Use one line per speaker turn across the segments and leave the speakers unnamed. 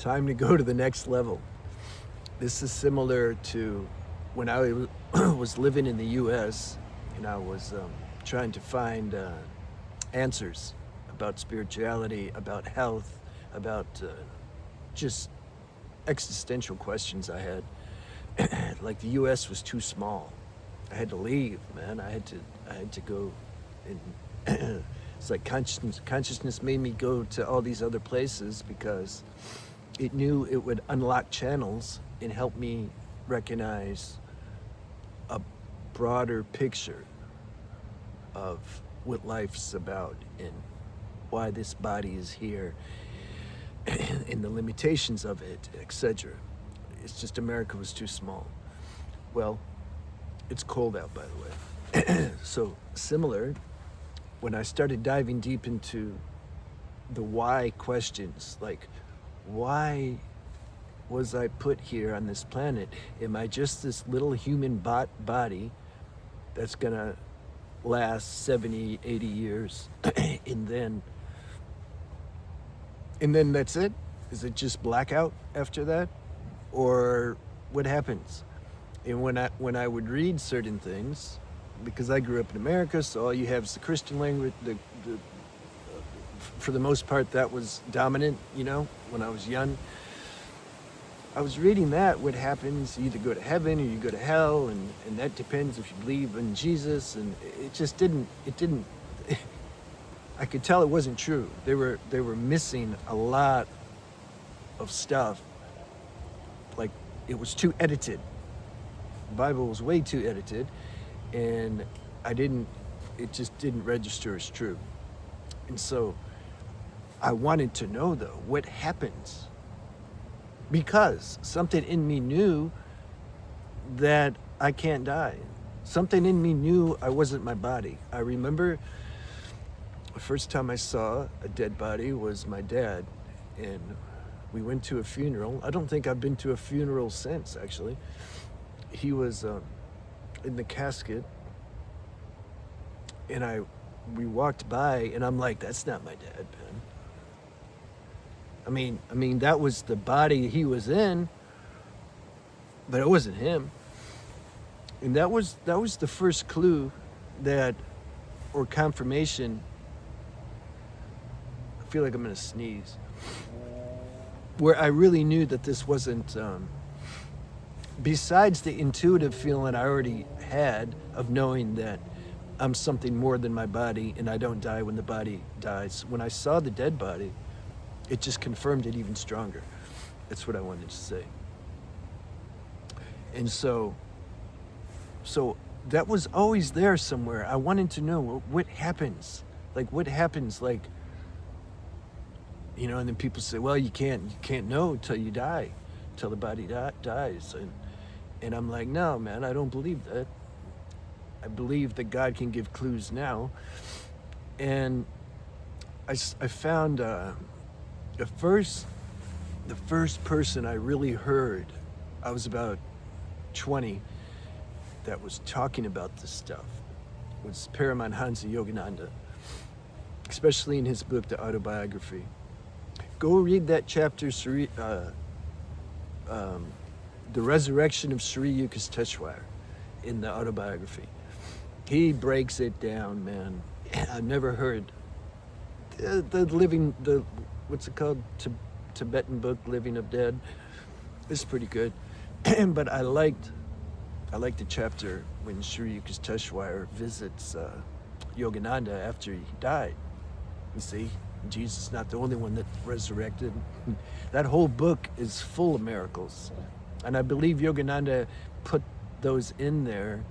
Time to go to the next level. This is similar to when I was living in the U.S. and I was trying to find answers about spirituality, about health, about just existential questions I had. Like the U.S. was too small. I had to leave, man. I had to go, and it's like consciousness made me go to all these other places because it knew it would unlock channels and help me recognize a broader picture of what life's about and why this body is here and the limitations of it, etc. It's just America was too small. Well, it's cold out, by the way. So similar, when I started diving deep into the why questions, like why was I put here on this planet? Am I just this little human body that's gonna last 70, 80 years and then that's it? Is it just blackout after that? Or what happens? And when I would read certain things, because I grew up in America, so all you have is the Christian language. For the most part, that was dominant. When I was young, I was reading that. What happens? You either go to heaven or you go to hell, and that depends if you believe in Jesus. And it just didn't. It didn't. I could tell it wasn't true. They were missing a lot of stuff. Like it was too edited. The Bible was way too edited, and it just didn't register as true. And so I wanted to know, though, what happens? Because something in me knew that I can't die. Something in me knew I wasn't my body. I remember the first time I saw a dead body was my dad, and we went to a funeral. I don't think I've been to a funeral since, actually. He was in the casket, and we walked by, and I'm like, that's not my dad, man. I mean, that was the body he was in, but it wasn't him. And that was the first clue or confirmation. I feel like I'm gonna sneeze. Where I really knew that this wasn't, besides the intuitive feeling I already had of knowing that I'm something more than my body and I don't die when the body dies. When I saw the dead body, it just confirmed it even stronger. That's what I wanted to say. And so that was always there somewhere. I wanted to know what happens. Like what happens, and then people say, well, you can't know till you die, till the body dies. And I'm like, no, man, I don't believe that. I believe that God can give clues now. And I found the first person I really heard, I was about 20, that was talking about this stuff, was Paramahansa Yogananda, especially in his book, The Autobiography. Go read that chapter, The Resurrection of Sri Yukteswar, in the autobiography. He breaks it down, man. I've never heard what's it called? Tibetan book, Living of Dead. It's pretty good. But I liked the chapter when Sri Yukteswar visits Yogananda after he died. You see, Jesus is not the only one that resurrected. That whole book is full of miracles. And I believe Yogananda put those in there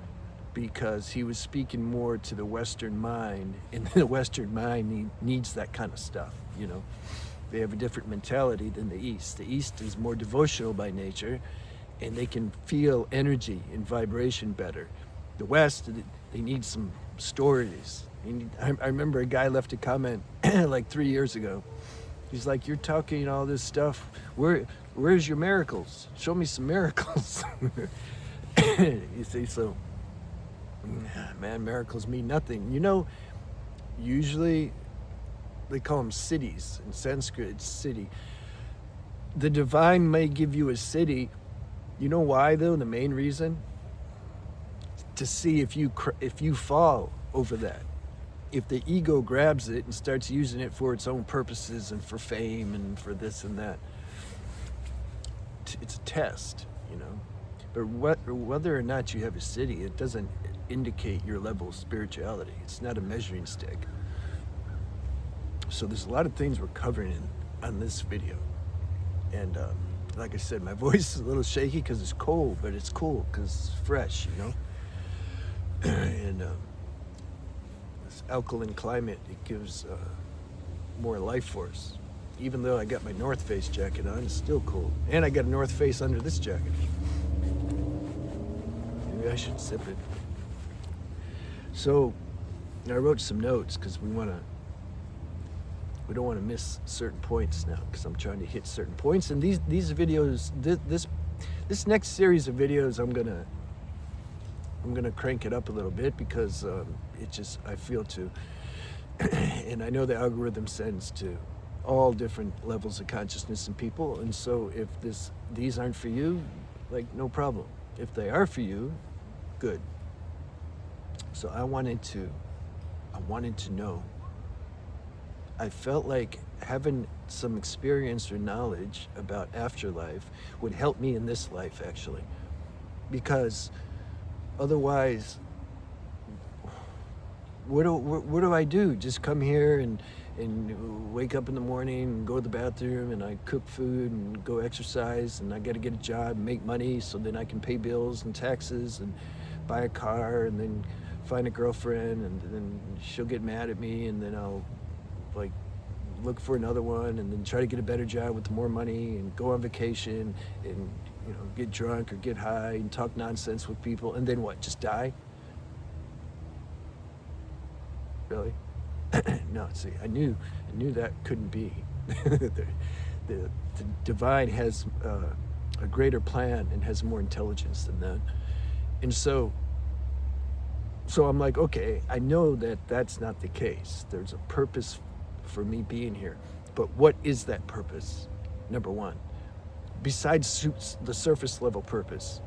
because he was speaking more to the Western mind, and the Western mind needs that kind of stuff, They have a different mentality than the East. The East is more devotional by nature, and they can feel energy and vibration better. The West, they need some stories. I remember a guy left a comment like 3 years ago. He's like, you're talking all this stuff. Where's your miracles? Show me some miracles. You see, so, man, miracles mean nothing. Usually they call them cities. In Sanskrit, it's city. The divine may give you a city. You know why, though? The main reason? To see if you fall over that. If the ego grabs it and starts using it for its own purposes and for fame and for this and that, it's a test, you know. But whether or not you have a city, it doesn't indicate your level of spirituality. It's not a measuring stick. So there's a lot of things we're covering on this video. And like I said, my voice is a little shaky because it's cold, but it's cool because it's fresh, you know. And this alkaline climate, it gives more life force. Even though I got my North Face jacket on, it's still cold. And I got a North Face under this jacket. Maybe I should zip it. So I wrote some notes because we don't want to miss certain points now, because I'm trying to hit certain points. And these videos, this next series of videos, I'm gonna crank it up a little bit because I feel to, and I know the algorithm sends to all different levels of consciousness in people. And so if these aren't for you, like, no problem. If they are for you, good. So I wanted to know. I felt like having some experience or knowledge about afterlife would help me in this life, actually. Because otherwise, what do I do? Just come here and wake up in the morning and go to the bathroom and I cook food and go exercise and I got to get a job and make money so then I can pay bills and taxes and buy a car and then find a girlfriend and then she'll get mad at me and then I'll like look for another one and then try to get a better job with more money and go on vacation and, you know, get drunk or get high and talk nonsense with people and then what, just die? Really? No, see, I knew that couldn't be. the divine has a greater plan and has more intelligence than that. And so I'm like, okay, I know that that's not the case. There's a purpose for me being here. But what is that purpose? Number one, besides the surface level purpose.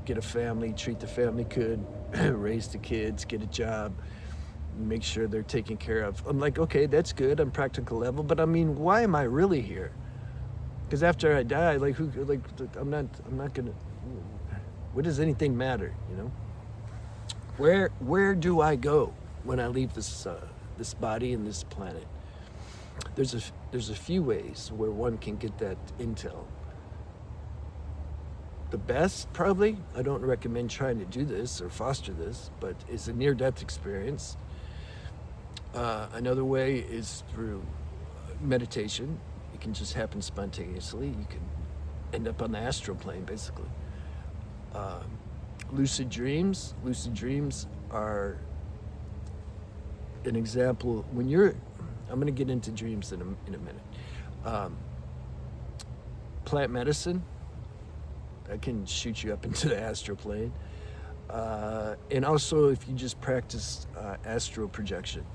Get a family, treat the family good, raise the kids, get a job, make sure they're taken care of. I'm like, okay, that's good on practical level, but I mean, why am I really here? Because after I die, I'm not gonna, what does anything matter, you know? Where do I go when I leave this body and this planet? There's a few ways where one can get that intel. The best, probably, I don't recommend trying to do this or foster this, but it's a near-death experience. Another way is through meditation. It can just happen spontaneously. You can end up on the astral plane, basically. Lucid dreams. Lucid dreams are an example. I'm going to get into dreams in a minute. Plant medicine. That can shoot you up into the astral plane. And also if you just practice astral projection.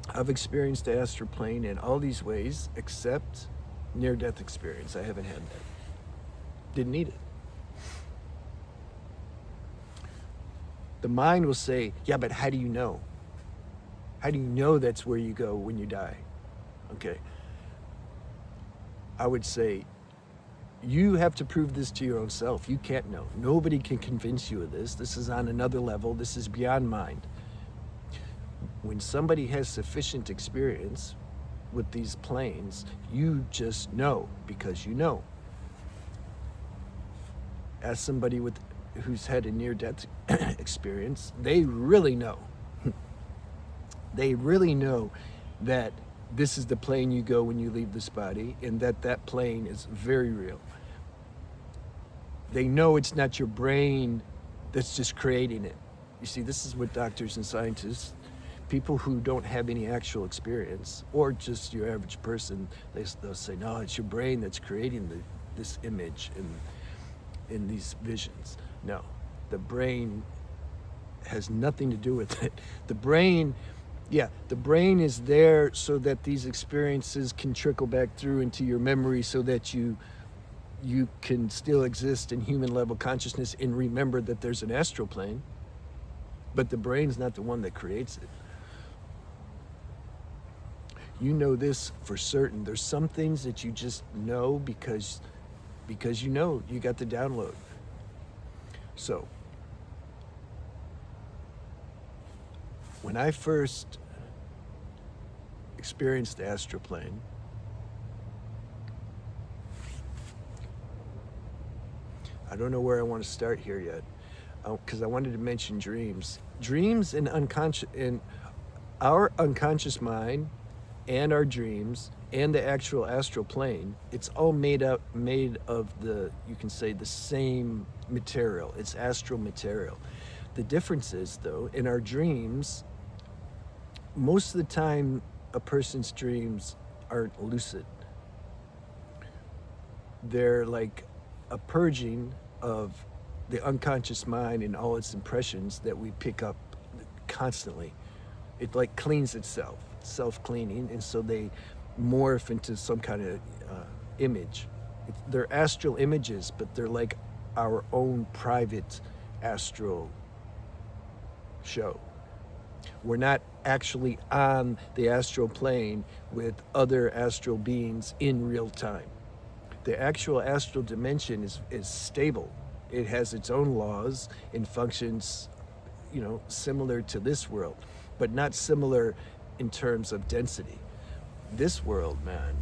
I've experienced the astral plane in all these ways except near-death experience. I haven't had that. Didn't need it. The mind will say, yeah, but how do you know? How do you know that's where you go when you die? Okay. I would say, you have to prove this to your own self. You can't know. Nobody can convince you of this. This is on another level. This is beyond mind. When somebody has sufficient experience with these planes, you just know because you know. As somebody who's had a near-death experience, they really know. They really know that this is the plane you go when you leave this body, and that plane is very real. They know it's not your brain that's just creating it. You see, this is what doctors and scientists, people who don't have any actual experience, or just your average person, they'll say, no, it's your brain that's creating this image in these visions. No, the brain has nothing to do with it. The brain Yeah, the brain is there so that these experiences can trickle back through into your memory so that you can still exist in human level consciousness and remember that there's an astral plane, but the brain's not the one that creates it. You know this for certain. There's some things that you just know because you know, you got the download. So when I first experienced the astral plane, I don't know where I want to start here yet, because I wanted to mention dreams. Dreams and unconscious, and our unconscious mind, and our dreams, and the actual astral plane. It's all made of the, you can say, the same material. It's astral material. The difference is, though, in our dreams, most of the time, a person's dreams aren't lucid. They're like a purging of the unconscious mind and all its impressions that we pick up constantly. It like cleans itself, self-cleaning, and so they morph into some kind of image. They're astral images, but they're like our own private astral show. We're not actually on the astral plane with other astral beings in real time. The actual astral dimension is stable. It has its own laws and functions, you know, similar to this world, but not similar in terms of density. This world, man,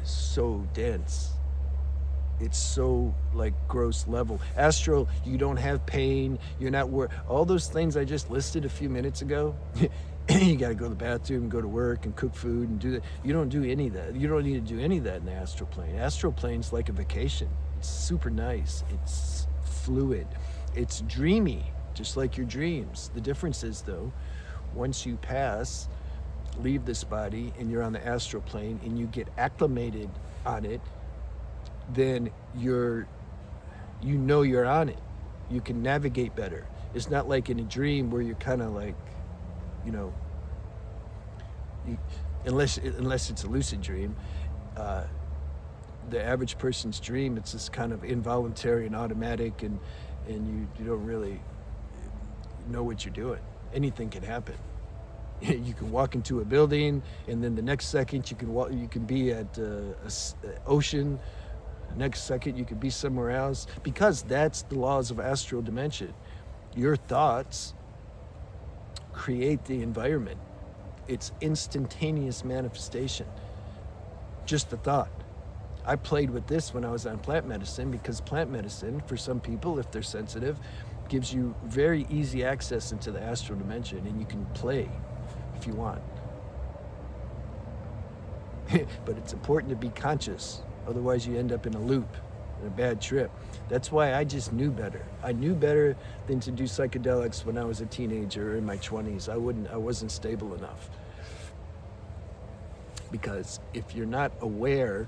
is so dense. It's so like gross level. Astral, you don't have pain. You're not all those things I just listed a few minutes ago. You got to go to the bathroom, go to work, and cook food, and do that. You don't do any of that. You don't need to do any of that in the astral plane. Astral plane's like a vacation. It's super nice. It's fluid. It's dreamy, just like your dreams. The difference is, though, once you leave this body, and you're on the astral plane, and you get acclimated on it, then you know you're on it. You can navigate better. It's not like in a dream where you're kind of like, you know, unless it's a lucid dream, the average person's dream, it's just kind of involuntary and automatic, and you don't really know what you're doing. Anything can happen. You can walk into a building, and then the next second you can be at an ocean. Next second you could be somewhere else, because that's the laws of astral dimension. Your thoughts create the environment. It's instantaneous manifestation. Just a thought. I played with this when I was on plant medicine, because plant medicine, for some people, if they're sensitive, gives you very easy access into the astral dimension, and you can play if you want. But it's important to be conscious. Otherwise you end up in a loop, in a bad trip. That's why I just knew better. I knew better than to do psychedelics when I was a teenager or in my 20s. I wasn't stable enough. Because if you're not aware,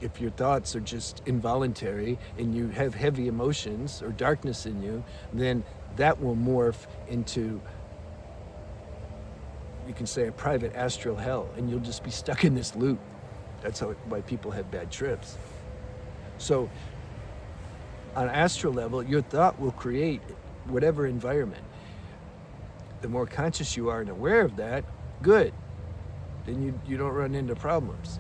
if your thoughts are just involuntary and you have heavy emotions or darkness in you, then that will morph into, you can say, a private astral hell, and you'll just be stuck in this loop. That's why people have bad trips. So on astral level, your thought will create whatever environment. The more conscious you are and aware of that, good. Then you don't run into problems.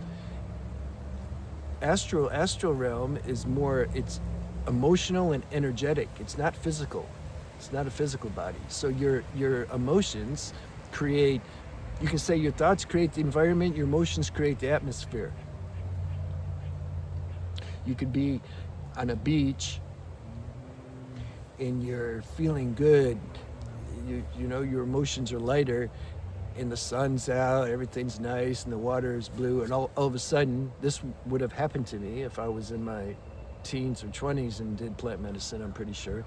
Astral realm is more, it's emotional and energetic. It's not physical. It's not a physical body. So your emotions create, you can say your thoughts create the environment, your emotions create the atmosphere. You could be on a beach and you're feeling good. You know, your emotions are lighter, and the sun's out, everything's nice, and the water is blue, and all of a sudden, this would have happened to me if I was in my teens or 20s and did plant medicine, I'm pretty sure.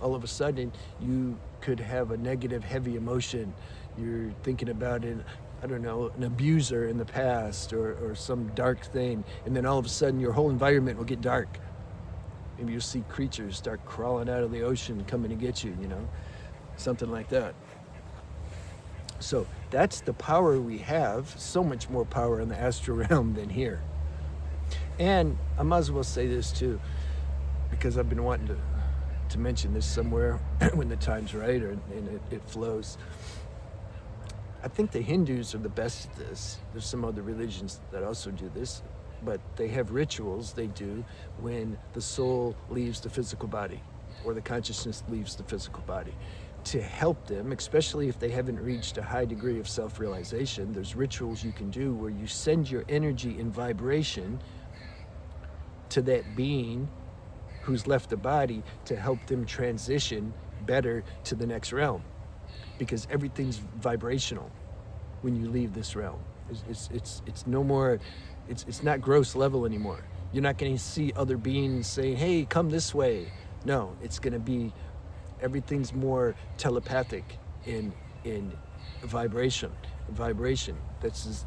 All of a sudden, you could have a negative, heavy emotion. You're thinking about it, I don't know, an abuser in the past or some dark thing, and then all of a sudden your whole environment will get dark. Maybe you'll see creatures start crawling out of the ocean coming to get you, you know, something like that. So that's the power we have, so much more power in the astral realm than here. And I might as well say this too, because I've been wanting to mention this somewhere when the time's right and it flows. I think the Hindus are the best at this. There's some other religions that also do this, but they have rituals they do when the soul leaves the physical body or the consciousness leaves the physical body. To help them, especially if they haven't reached a high degree of self-realization, there's rituals you can do where you send your energy and vibration to that being who's left the body to help them transition better to the next realm. Because everything's vibrational when you leave this realm. It's no more, it's not gross level anymore. You're not going to see other beings saying, hey, come this way. No, it's going to be, everything's more telepathic in vibration. This is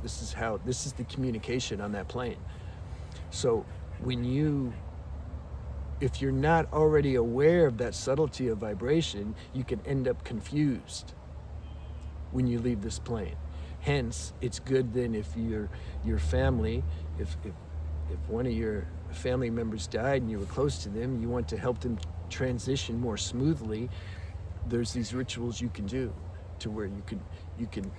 the communication on that plane. So if you're not already aware of that subtlety of vibration, you can end up confused when you leave this plane. Hence, it's good then if your family, if one of your family members died and you were close to them, you want to help them transition more smoothly, there's these rituals you can do to where you can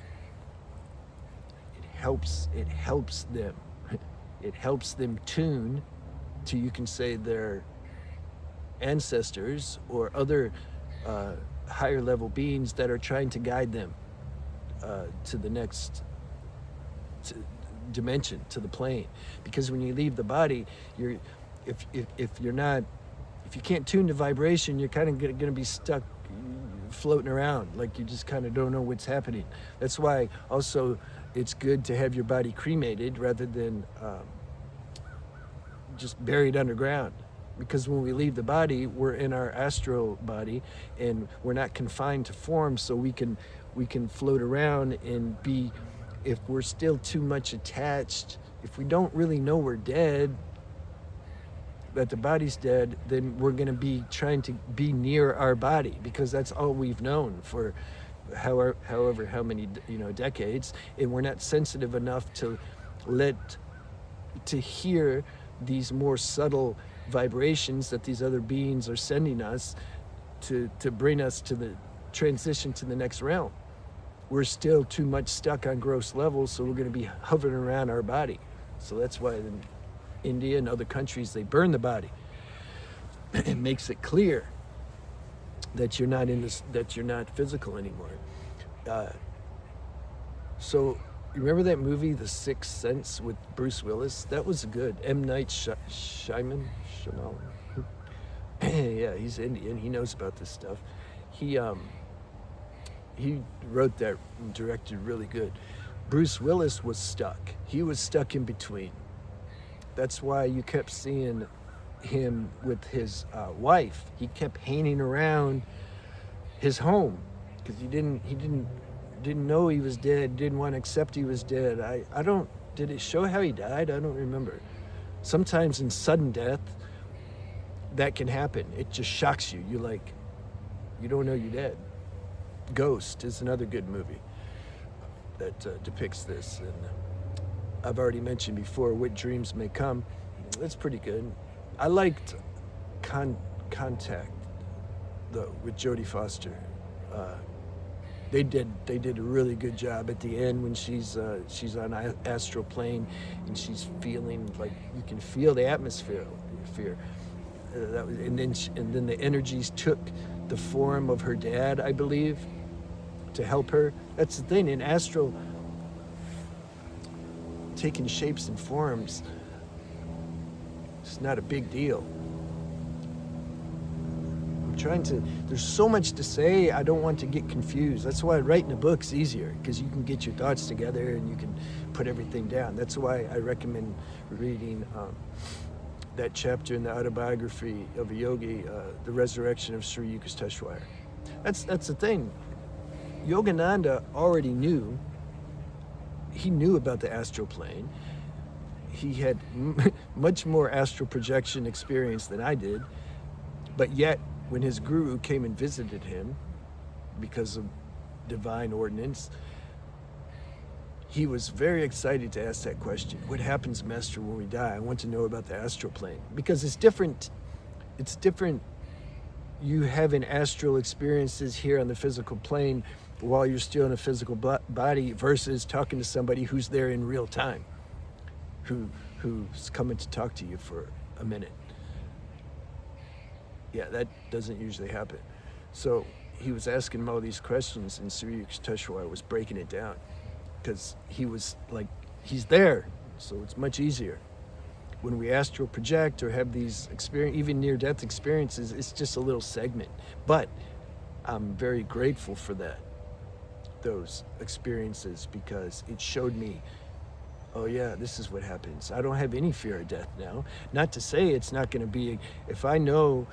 it helps them tune to, you can say, their ancestors or other higher level beings that are trying to guide them to the next dimension, to the plane. Because when you leave the body, if you can't tune to vibration, you're kind of going to be stuck floating around, like you just kind of don't know what's happening. That's why also it's good to have your body cremated rather than just buried underground. Because when we leave the body, we're in our astral body and we're not confined to form, so we can float around and be, if we're still too much attached, if we don't really know we're dead, that the body's dead, then we're going to be trying to be near our body, because that's all we've known for however how many decades, and we're not sensitive enough to hear these more subtle vibrations that these other beings are sending us to bring us to the transition to the next realm. We're still too much stuck on gross levels, so we're going to be hovering around our body. So that's why in India and other countries, they burn the body. It makes it clear that you're not physical anymore. So you remember that movie, The Sixth Sense, with Bruce Willis? That was good. M. Night Shyamalan. Yeah, he's Indian. He knows about this stuff. He wrote that and directed really good. Bruce Willis was stuck. He was stuck in between. That's why you kept seeing him with his wife. He kept hanging around his home because he didn't know he was dead, didn't want to accept he was dead. Did it show how he died? I don't remember. Sometimes in sudden death, that can happen. It just shocks you. You don't know you're dead. Ghost is another good movie that depicts this. And I've already mentioned before, What Dreams May Come. That's pretty good. I liked Contact, though, with Jodie Foster. They did a really good job at the end when she's on astral plane and she's feeling like you can feel the atmosphere. And then the energies took the form of her dad, I believe, to help her. That's the thing in astral, taking shapes and forms. It's not a big deal. There's so much to say, I don't want to get confused. That's why writing a book's easier, because you can get your thoughts together and you can put everything down. That's why I recommend reading that chapter in the autobiography of a yogi, The Resurrection of Sri Yukteswar. That's the thing. Yogananda already knew. He knew about the astral plane. He had much more astral projection experience than I did, but yet when his guru came and visited him, because of divine ordinance, he was very excited to ask that question. What happens, Master, when we die? I want to know about the astral plane. Because it's different. It's different. You having astral experiences here on the physical plane while you're still in a physical body versus talking to somebody who's there in real time, who's coming to talk to you for a minute. Yeah, that doesn't usually happen. So he was asking him all these questions, and Sri Yukteswar was breaking it down because he was like, he's there, so it's much easier. When we astral project or have these even near-death experiences, it's just a little segment. But I'm very grateful for those experiences, because it showed me, oh yeah, this is what happens. I don't have any fear of death now. Not to say it's not going to be, if I know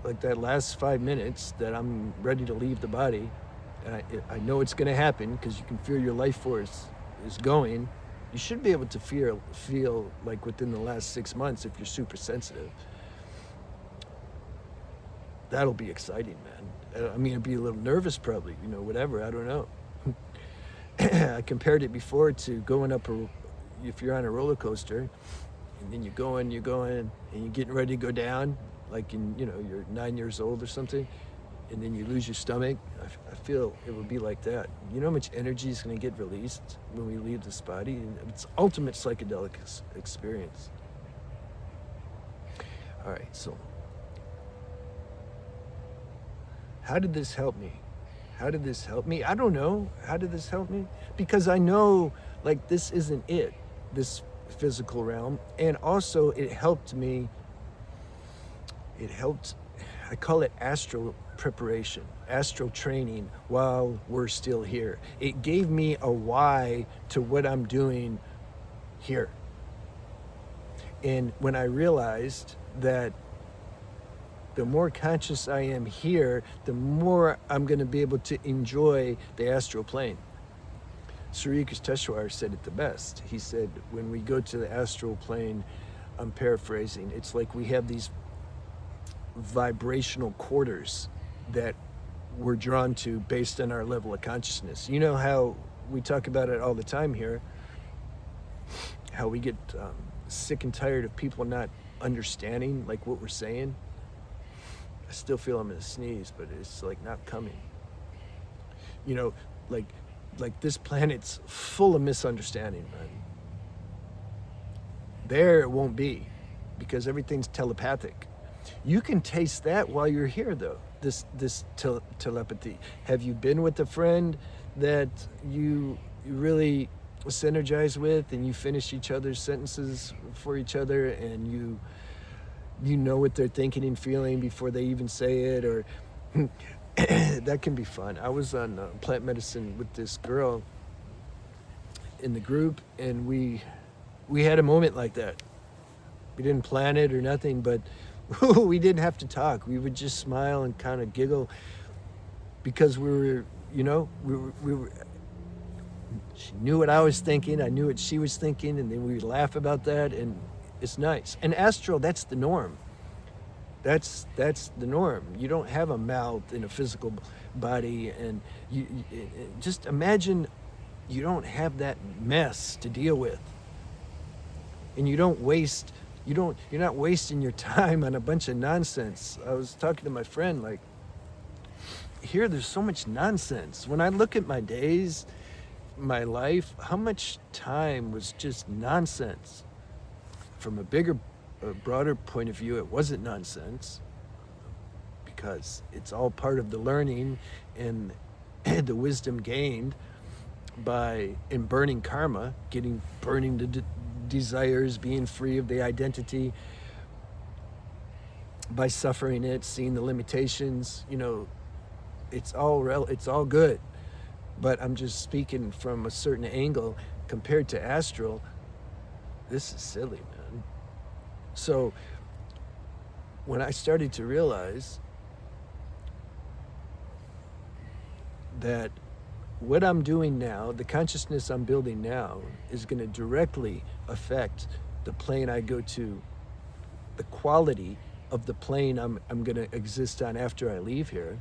like that last 5 minutes that I'm ready to leave the body, and I know it's going to happen because you can feel your life force is going. You should be able to feel like within the last 6 months if you're super sensitive. That'll be exciting, man. I mean, I'd be a little nervous probably, whatever, I don't know. I compared it before to going up, if you're on a roller coaster, and then you're going, and you're getting ready to go down, like you're 9 years old or something, and then you lose your stomach. I feel it would be like that. You know how much energy is going to get released when we leave this body? And it's ultimate psychedelic experience. All right, so how did this help me? How did this help me? I don't know. How did this help me? Because I know, like, this isn't it, this physical realm. And also it helped me, I call it astral preparation, astral training while we're still here. It gave me a why to what I'm doing here. And when I realized that the more conscious I am here, the more I'm going to be able to enjoy the astral plane. Sri Yukteswar said it the best. He said, when we go to the astral plane, I'm paraphrasing, it's like we have these vibrational quarters that we're drawn to based on our level of consciousness. You know how we talk about it all the time here, how we get sick and tired of people not understanding like what we're saying. I still feel I'm gonna sneeze, but it's like not coming. Like this planet's full of misunderstanding, man. There it won't be, because everything's telepathic. You can taste that while you're here, though, this telepathy. Have you been with a friend that you really synergize with, and you finish each other's sentences for each other, and you know what they're thinking and feeling before they even say it? Or that can be fun. I was on plant medicine with this girl in the group, and we had a moment like that. We didn't plan it or nothing, but we didn't have to talk. We would just smile and kind of giggle, because we were, she knew what I was thinking, I knew what she was thinking, and then we would laugh about that, and it's nice. And astral, that's the norm. That's the norm. You don't have a mouth in a physical body, and you just imagine you don't have that mess to deal with, and you're not wasting your time on a bunch of nonsense. I was talking to my friend, like, here there's so much nonsense. When I look at my days, my life, how much time was just nonsense. From a broader point of view, it wasn't nonsense, because it's all part of the learning and the wisdom gained in burning karma, burning the desires, being free of the identity, by suffering it, seeing the limitations. It's all good. But I'm just speaking from a certain angle. Compared to astral, this is silly, man. So when I started to realize that what I'm doing now, the consciousness I'm building now, is going to directly affect the plane I go to, the quality of the plane I'm going to exist on after I leave here.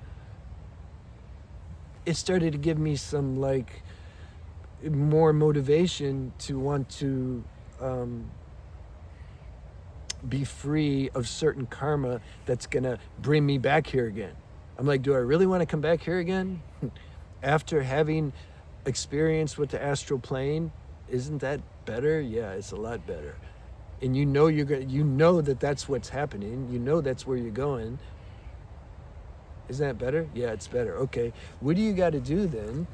It started to give me some, like, more motivation to want to be free of certain karma that's gonna bring me back here again. I'm like, do I really want to come back here again? After having experience with the astral plane, isn't that better? Yeah, it's a lot better. And you know you know that that's what's happening. You know that's where you're going. Isn't that better? Yeah, it's better. Okay, what do you got to do then?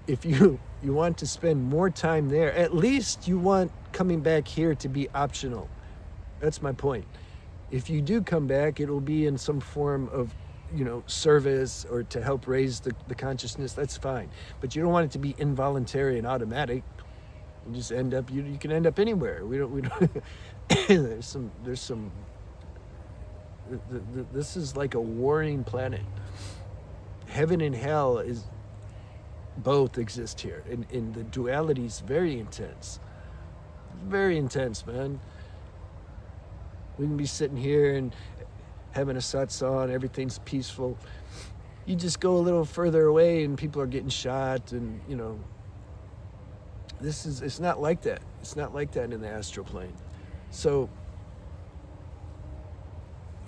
If you want to spend more time there, at least you want coming back here to be optional. That's my point. If you do come back, it will be in some form of, service or to help raise the consciousness. That's fine. But you don't want it to be involuntary and automatic. You just end up, you can end up anywhere. We don't there's some this is like a warring planet. Heaven and hell both exist here, and the duality is very intense. Very intense, man. We can be sitting here and having a satsang, everything's peaceful. You just go a little further away and people are getting shot, and it's not like that. It's not like that in the astral plane. So,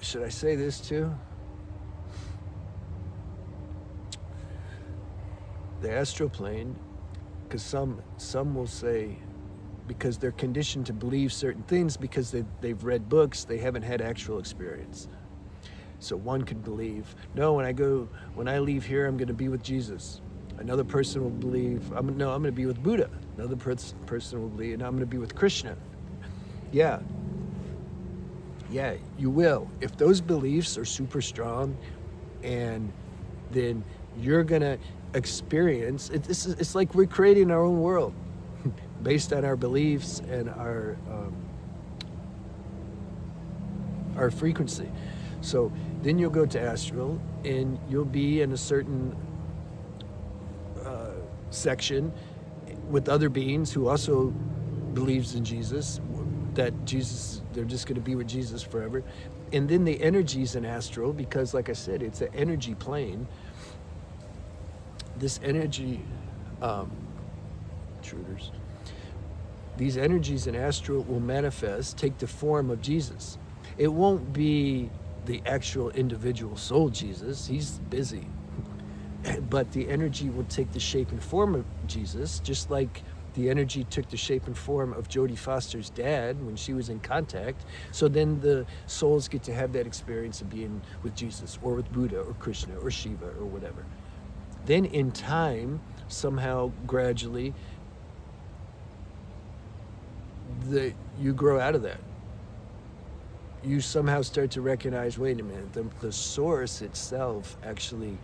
should I say this too? The astral plane, because some will say, because they're conditioned to believe certain things because they've read books, they haven't had actual experience. So one could believe, no, when I leave here, I'm going to be with Jesus. Another person will believe, I'm going to be with Buddha. Another person will believe, and I'm going to be with Krishna. Yeah, you will. If those beliefs are super strong, and then you're going to experience, it's like we're creating our own world based on our beliefs and our frequency. So then you'll go to astral, and you'll be in a certain section with other beings who also believes in Jesus, that Jesus, they're just going to be with Jesus forever. And then the energies in astral, because like I said, it's an energy plane. This energy, intruders, these energies in astral will manifest, take the form of Jesus. It won't be the actual individual soul Jesus, he's busy. But the energy will take the shape and form of Jesus, just like the energy took the shape and form of Jodie Foster's dad when she was in contact. So then the souls get to have that experience of being with Jesus or with Buddha or Krishna or Shiva or whatever. Then in time, somehow, gradually, you grow out of that. You somehow start to recognize, wait a minute, the source itself actually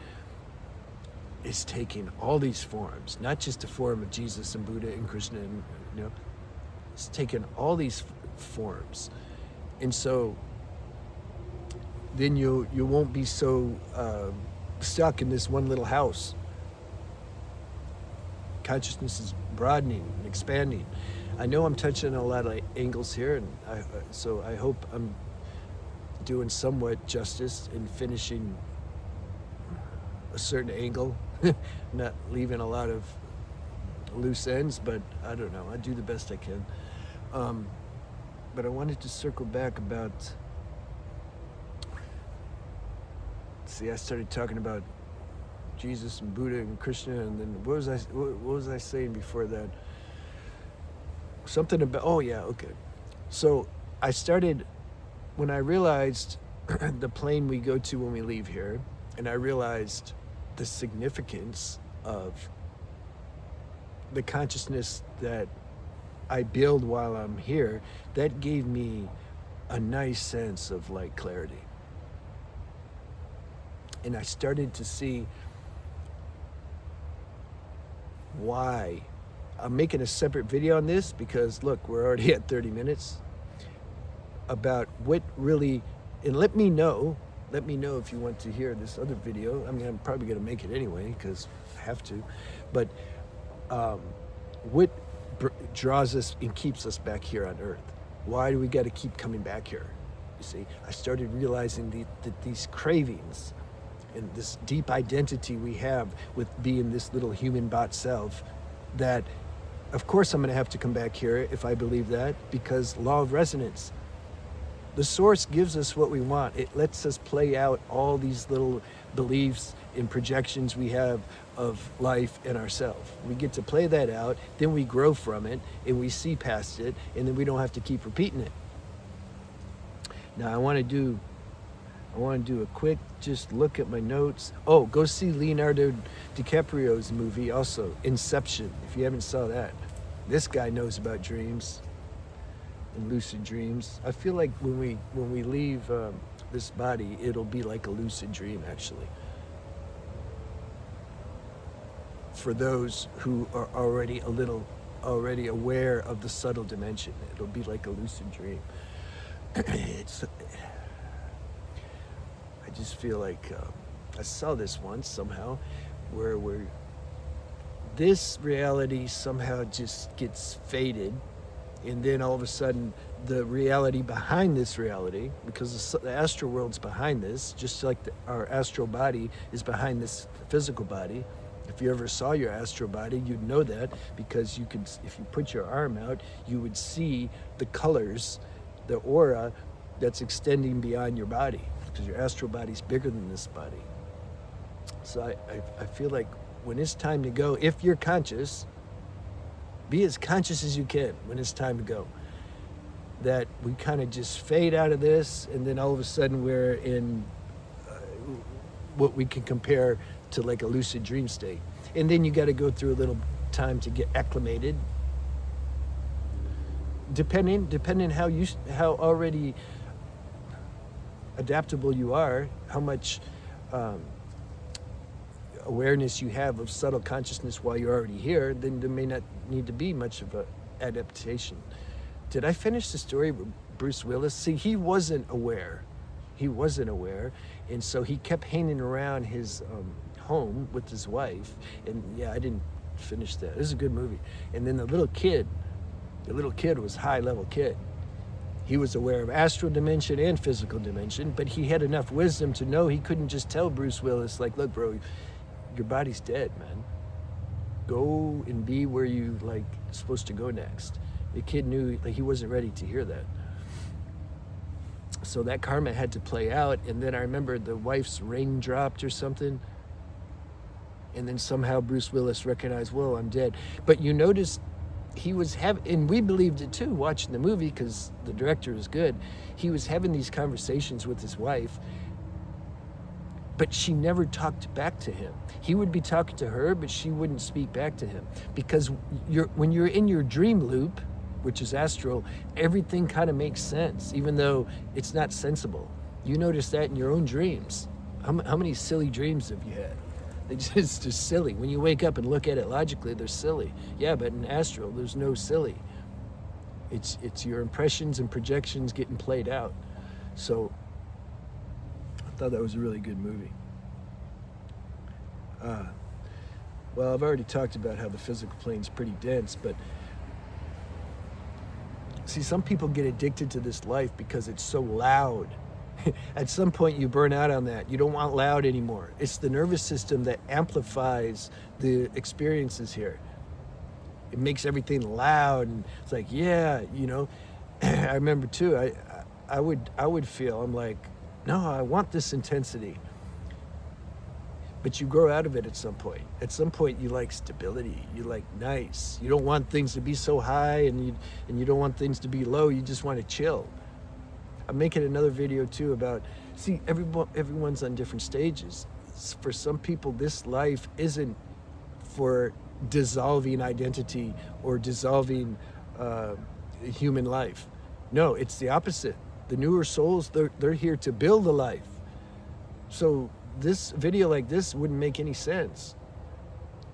is taking all these forms, not just the form of Jesus and Buddha and Krishna, and it's taking all these forms. And so then you won't be so stuck in this one little house. Consciousness is broadening and expanding. I know I'm touching on a lot of angles here, and so I hope I'm doing somewhat justice in finishing a certain angle, not leaving a lot of loose ends, but I don't know, I do the best I can. But I wanted to circle back about, I started talking about Jesus and Buddha and Krishna, and then what was I saying before that? Something about, oh yeah, okay. So I started, when I realized the plane we go to when we leave here, and I realized the significance of the consciousness that I build while I'm here, that gave me a nice sense of like clarity. And I started to see why. I'm making a separate video on this because look, we're already at 30 minutes about what really, and let me know if you want to hear this other video. I mean, I'm probably going to make it anyway because I have to, but what draws us and keeps us back here on Earth? Why do we got to keep coming back here? You see, I started realizing that these cravings and this deep identity we have with being this little human bot self, that, of course, I'm going to have to come back here if I believe that, because law of resonance. The source gives us what we want. It lets us play out all these little beliefs and projections we have of life and ourselves. We get to play that out, then we grow from it, and we see past it, and then we don't have to keep repeating it. Now I want to do a quick just look at my notes. Oh, go see Leonardo DiCaprio's movie also, Inception, if you haven't saw that. This guy knows about dreams and lucid dreams. I feel like when we leave this body, it'll be like a lucid dream, actually. For those who are already aware of the subtle dimension, it'll be like a lucid dream. I just feel like I saw this once somehow, where this reality somehow just gets faded, and then all of a sudden the reality behind this reality, because the astral world's behind this, just like our astral body is behind this physical body. If you ever saw your astral body, you'd know that, because you could, if you put your arm out, you would see the colors, the aura that's extending beyond your body, because your astral body's bigger than this body. So I feel like when it's time to go, if you're conscious, be as conscious as you can when it's time to go. That we kind of just fade out of this, and then all of a sudden we're in what we can compare to like a lucid dream state. And then you got to go through a little time to get acclimated. Depending how already adaptable you are, how much awareness you have of subtle consciousness while you're already here, then there may not need to be much of a adaptation. Did I finish the story with Bruce Willis? See, he wasn't aware, and so he kept hanging around his home with his wife, and yeah, I didn't finish that. It was a good movie. And then the little kid was high-level kid. He was aware of astral dimension and physical dimension, but he had enough wisdom to know he couldn't just tell Bruce Willis, like, look, bro, your body's dead, man. Go and be where you like supposed to go next. The kid knew he wasn't ready to hear that. So that karma had to play out, and then I remember the wife's ring dropped or something, and then somehow Bruce Willis recognized, whoa, I'm dead. But you notice he was having, and we believed it too, watching the movie, because the director is good. He was having these conversations with his wife, but she never talked back to him. He would be talking to her, but she wouldn't speak back to him. Because when you're in your dream loop, which is astral, everything kind of makes sense, even though it's not sensible. You notice that in your own dreams. How many silly dreams have you had? They're just silly. When you wake up and look at it logically, they're silly. Yeah, but in astral, there's no silly. It's your impressions and projections getting played out. So I thought that was a really good movie. Well, I've already talked about how the physical plane's pretty dense, but see, some people get addicted to this life because it's so loud. At some point you burn out on that. You don't want loud anymore. It's the nervous system that amplifies the experiences here. It makes everything loud, and it's like, yeah, you know. I remember too, I would feel, I'm like, no, I want this intensity. But you grow out of it at some point. At some point you like stability, you like nice. You don't want things to be so high, and you don't want things to be low. You just want to chill. I'm making another video too about, see, everyone's on different stages. For some people, this life isn't for dissolving identity or dissolving human life. No, it's the opposite. The newer souls, they're here to build a life. So this video like this wouldn't make any sense.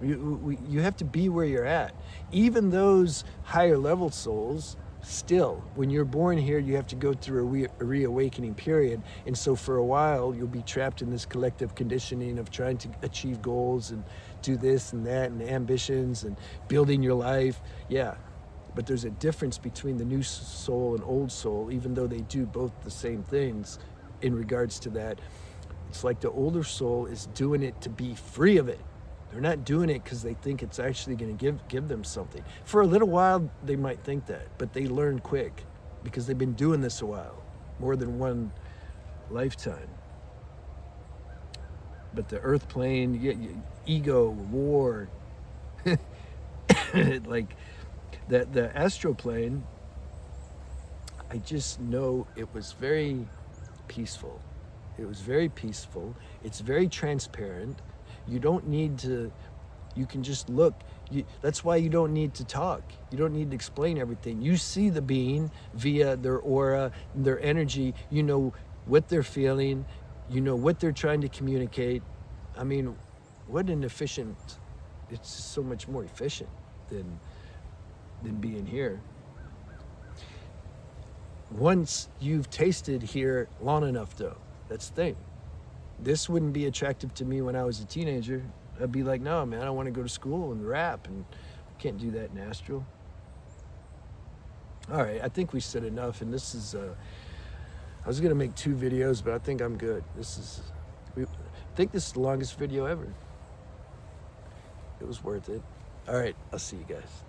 You have to be where you're at. Even those higher level souls, still, when you're born here, you have to go through a reawakening period. And so for a while, you'll be trapped in this collective conditioning of trying to achieve goals and do this and that and ambitions and building your life. Yeah, but there's a difference between the new soul and old soul, even though they do both the same things in regards to that. It's like the older soul is doing it to be free of it. They're not doing it because they think it's actually going to give them something. For a little while, they might think that, but they learn quick because they've been doing this a while, more than one lifetime. But the earth plane, ego, war, like the astral plane, I just know it was very peaceful. It was very peaceful. It's very transparent. You don't need to, you can just look. That's why you don't need to talk. You don't need to explain everything. You see the being via their aura, their energy. You know what they're feeling. You know what they're trying to communicate. I mean, what an efficient, it's just so much more efficient than being here. Once you've tasted here long enough though, that's the thing. This wouldn't be attractive to me when I was a teenager. I'd be like, no, man, I want to go to school and rap, and can't do that in Astral. All right, I think we said enough, and this is, I was gonna make 2 videos, but I think I'm good. I think this is the longest video ever. It was worth it. All right, I'll see you guys.